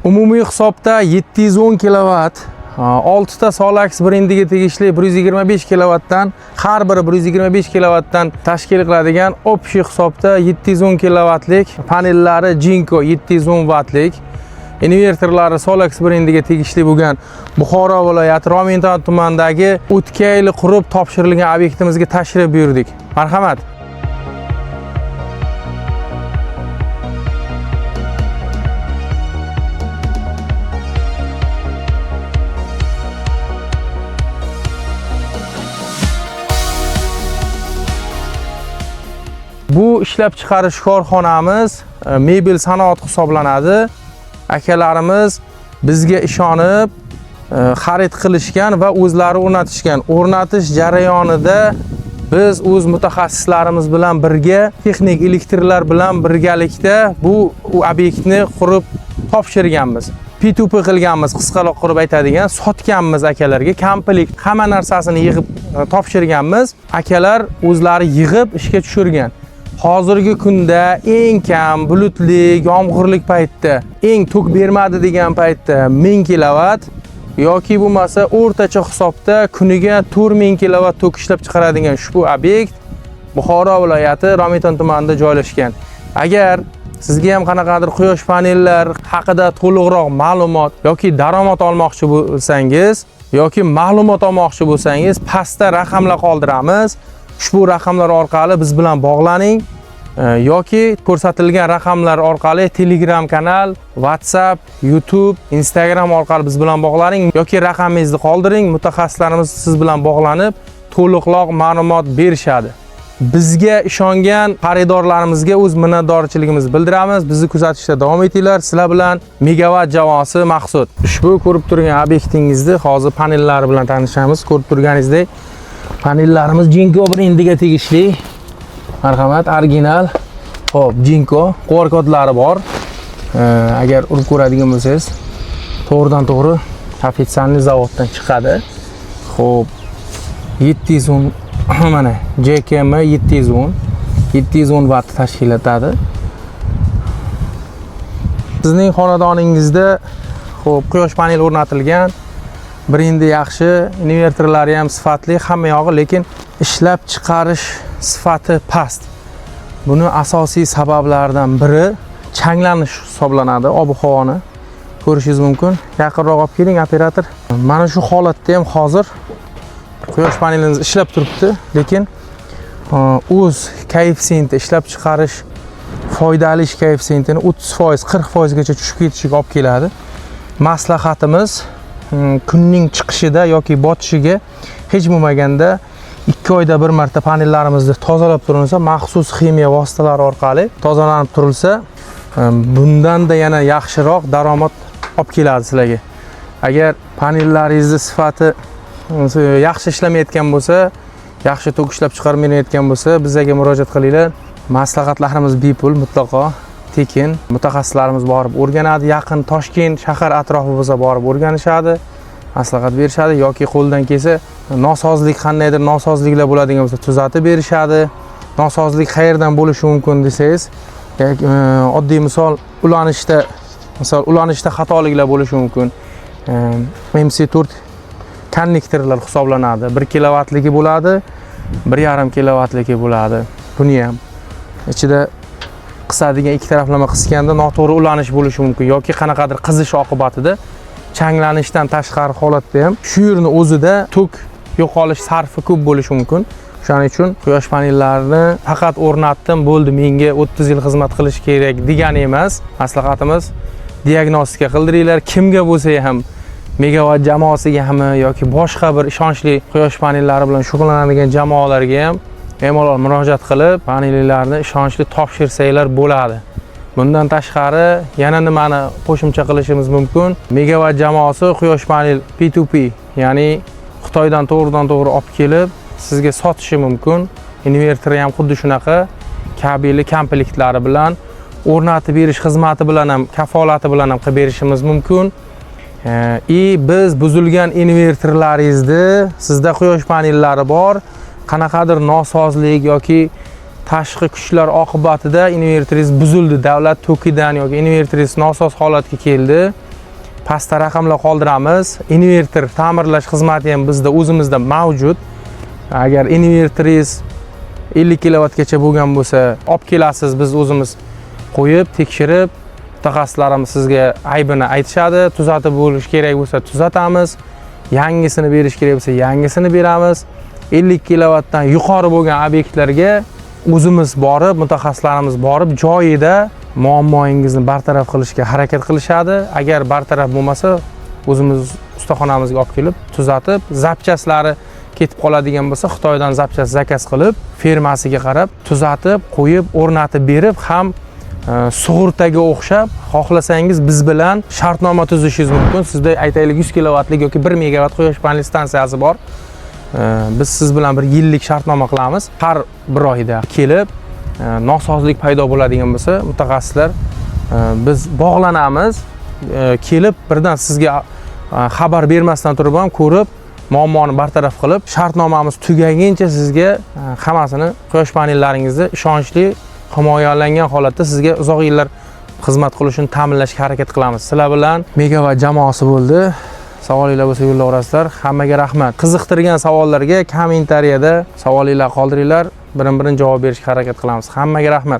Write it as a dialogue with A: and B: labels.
A: Umumiy hisobda 710 kilovat 6 ta Solax brendiga tegishli 125 kilovatdan, har biri 125 kilovatdan tashkil qiladigan общий hisobda 710 kilovatlik panellari Jinko 710 wattlik invertorlari Solax brendiga tegishli bo'lgan Buxoro viloyati Rominton tumanidagi O'tkayli qurib topshirilgan obyektimizga tashrif buyurdik. Marhamat. Bu ishlab chiqarish korxonamiz mebel sanoat hisoblanadi. Akalarimiz bizga ishonib xarid qilishgan va o'zlari o'rnatishgan. O'rnatish jarayonida biz o'z mutaxassislarimiz bilan birga, texnik elektriklar bilan birgalikda bu obyektni qurib topshirganmiz. P2P qilganmiz, qisqaroq qilib aytadigan, sotganmiz akalarga. Komplekt hamma narsasini yig'ib topshirganmiz. Akalar o'zlari yig'ib ishga tushirgan. Hozirgi kunda eng kam bulutli, yomg'irli paytda, eng tok bermadi degan paytda 1000 kilovat yoki bo'lmasa o'rtacha hisobda kuniga 4000 kilovat tok ishlab chiqaradigan ushbu obyekt Buxoro viloyati Rominton tumanida joylashgan. Agar sizga ham qanaqadir quyosh panellar haqida to'liqroq ma'lumot yoki daromad olmoqchi bo'lsangiz yoki ma'lumot olmoqchi bo'lsangiz, pastda raqamlar qoldiramiz. Ushbu raqamlar orqali biz bilan bog'laning yoki ko'rsatilgan raqamlar orqali Telegram kanal, WhatsApp, YouTube, Instagram orqali biz bilan bog'laning yoki raqamingizni qoldiring. Mutaxassislarimiz siz bilan bog'lanib to'liqroq ma'lumot berishadi. Bizga ishongan xaridorlarimizga o'z minnatdorchiligimizni bildiramiz. Bizni kuzatishda davom etinglar. Sizlar bilan Megawatt jamoasi Maqsud. Ushbu ko'rib turgan obyektingizni hozir panellari bilan tanishamiz. Ko'rib turganingizdek panellarimiz Jinko brendiga tegishli. Marhamat, original. Xo'p, Jinko QR kodlari bor. Agar urib ko'radigan bo'lsangiz, to'g'ridan to'g'ri ofitsialniy zavoddan chiqadi. Xo'p, 710 mana JKM 710 watt tashkil etadi. Sizning xonadoningizda xo'p, quyosh paneli o'rnatilgan. Brendi yaxshi, invertorlari ham sifatli, hamma yog'i, lekin ishlab chiqarish sifati past. Buni asosiy sabablaridan biri changlanish hisoblanadi. Ob-havoni ko'rishingiz mumkin. Yaqinroq olib keling, operator. Mana shu holatda ham hozir quyosh panelimiz ishlab turibdi, lekin o'z koeffitsiyenti ishlab chiqarish foydali ish koeffitsiyentini 30%, 40% gacha tushib ketishiga olib keladi. Maslahatimiz kunning chiqishida yoki botishiga hech bo'lmaganda 2 oyda bir marta panellarimizni tozalab turilsa, maxsus ximiya vositalari orqali tozalanib turilsa, bundan da yana yaxshiroq daromad olib keladi sizlarga. Agar panellaringizni sifati yaxshi ishlamayotgan bo'lsa, yaxshi tok ishlab chiqarmayotgan bo'lsa, bizga murojaat qilinglar. Maslahatlarimiz bepul, mutlaqo tekin. Mutaxassislarimiz borib o'rganadi. Yaqin Toshkent shahar atrofi bo'lsa borib o'rganishadi, maslahat berishadi yoki qo'ldan kelsa nosozlik, qandaydir nosozliklar bo'ladigan bo'lsa tuzatib berishadi. Nosozlik qayerdan bo'lishi mumkin desangiz, oddiy misol ulanishda xatoliklar bo'lishi mumkin. MC4 konnektorlar hisoblanadi. 1 kilovattligi bo'ladi, 1,5 kilovattligi bo'ladi. Buni ham ichida qisadigan ikki taraflama qisganda noto'g'ri ulanish bo'lishi mumkin yoki qanaqadir qizish oqibatida changlanishdan tashqari holatda ham shu yerning o'zida tok yo'qolish sarfi ko'p bo'lishi mumkin. Shuning uchun quyosh panellarini faqat o'rnatdim, bo'ldi, menga 30 yil xizmat qilish kerak degani emas. Maslahatimiz diagnostika qildiringlar. Kimga bo'lsa ham, Megawatt jamoasiga ham yoki boshqa bir ishonchli quyosh panellari bilan shug'ullanadigan jamoalarga ham bemalol murojaat qilib, panellarni ishonchli topshirsanglar bo'ladi. Bundan tashqari yana nimani qo'shimcha qilishimiz mumkin? Megawatt jamoasi quyosh panel P2P, ya'ni Xitoydan to'g'ridan to'g'ri olib kelib sizga sotishi mumkin. Invertor ham xuddi shunaqa kabeli komplektlari bilan o'rnatib berish xizmati bilan ham, kafolati bilan ham qilib berishimiz mumkin. Biz buzilgan invertorlaringizni, sizda quyosh panellari bor, qanaqadir nosozlik yoki tashqi kuchlar oqibatida invertoringiz buzildi, davlat tokidan yoki invertoringiz nosoz holatga keldi. pastda raqamlar qoldiramiz. Inverter ta'mirlash xizmati ham bizda o'zimizda mavjud. Agar inverteringiz 50 kilovatgacha bo'lgan bo'lsa, olib kelasiz, biz o'zimiz qo'yib, tekshirib, mutaxassislarimiz sizga aybini aytishadi, tuzatib bo'lish kerak bo'lsa tuzatamiz, yangisini berish kerak bo'lsa yangisini beramiz. 50 kilovatdan yuqori bo'lgan obyektlarga o'zimiz borib, mutaxassislarimiz borib, joyida muammoingizni bartaraf qilishga harakat qilishadi. Agar bartaraf bo'lmasa, o'zimiz ustaxonamizga olib kelib, tuzatib, zapchaslari ketib qoladigan bo'lsa, Xitoydan zapchas zakaz qilib, fermasiga qarab, tuzatib, qo'yib, o'rnatib berib, ham sug'urtaga o'xshab, xohlasangiz biz bilan shartnoma tuzishingiz mumkin. Sizda aytaylik 100 kilovatlik yoki 1 megavat quyosh panel stansiyasi bor. Biz siz bilan bir yillik shartnoma qilamiz. Har bir oyda kelib, nosozlik paydo bo'ladigan bo'lsa, mutaxassislar biz bog'lanamiz. Kelib, birdan sizga xabar bermasdan turib ham ko'rib, muammoni bartaraf qilib, shartnomamiz tugaguncha sizga hammasini quyosh panellaringizni ishonchli, himoyalangan holatda sizga uzoq yillar xizmat qilishini ta'minlashga harakat qilamiz. Sizlar bilan Megawatt jamoasi bo'ldi. Savolinglar bo'lsa yo'llaverasizlar. Hammaga rahmat. Qiziqtirgan savollarga kommentariyada savolinglar qoldiringlar. Birin-birin javob berishga harakat qilamiz. Hammaga rahmat.